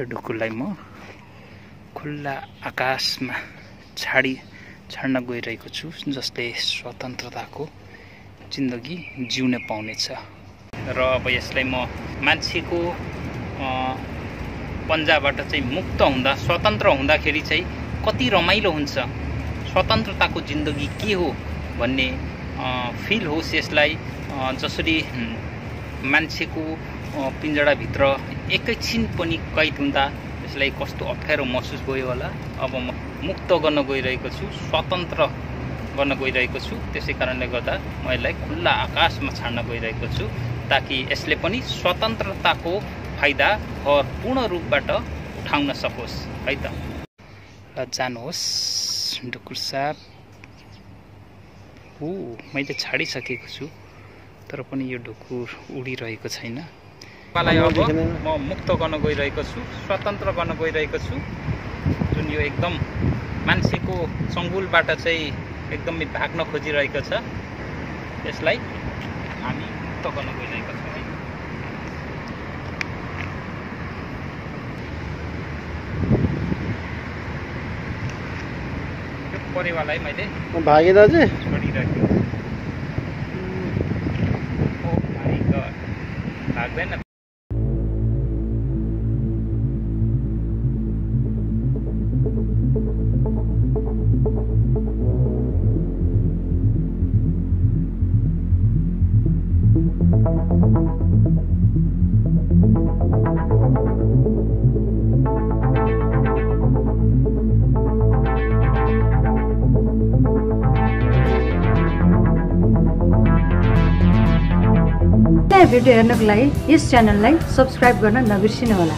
ढुकुरलाई म खुल्ला आकाशमा छाड्न गइरहेको छु, जसले स्वतन्त्रताको जिन्दगी जिउन पाउनेछ। र अब यसलाई म मान्छेको पन्जाबाट चाहिँ मुक्त हुँदा, स्वतन्त्र हुँदाखेरि चाहिँ कति रमाइलो हुन्छ, स्वतन्त्रताको जिन्दगी के हो भन्ने फिल होस् यसलाई। जसरी मान्छेको पिंजडाभित्र एकैछिन पनि कैद हुँदा यसलाई कस्तो अप्ठ्यारो महसुस भयो होला। अब म मुक्त गर्न गइरहेको छु, स्वतन्त्र गर्न गइरहेको छु। त्यसै कारणले गर्दा म यसलाई खुल्ला आकाशमा छाड्न गइरहेको छु, ताकि यसले पनि स्वतन्त्रताको फाइदा पूर्ण रूपबाट उठाउन सकोस् है त। र जानुहोस् ढुकुर साहब। मैले छाडिसकेको छु, तर पनि यो ढुकुर उडिरहेको छैन। मलाई अब म मुक्त गर्न गइरहेको छु, स्वतन्त्र गर्न गइरहेको छु। जुन यो एकदम मान्छेको चङ्गुलबाट चाहिँ एकदमै भाग्न खोजिरहेको छ, यसलाई हामी मुक्त गर्न गइरहेको छौँ है। यो परेवालाई मैले भागे दाजु छोडिराखेको छु। ओ माय गॉड, भाग्दैन। भिडियो हेर्नको लागि यस च्यानललाई सब्स्क्राइब गर्न नबिर्सिनुहोला।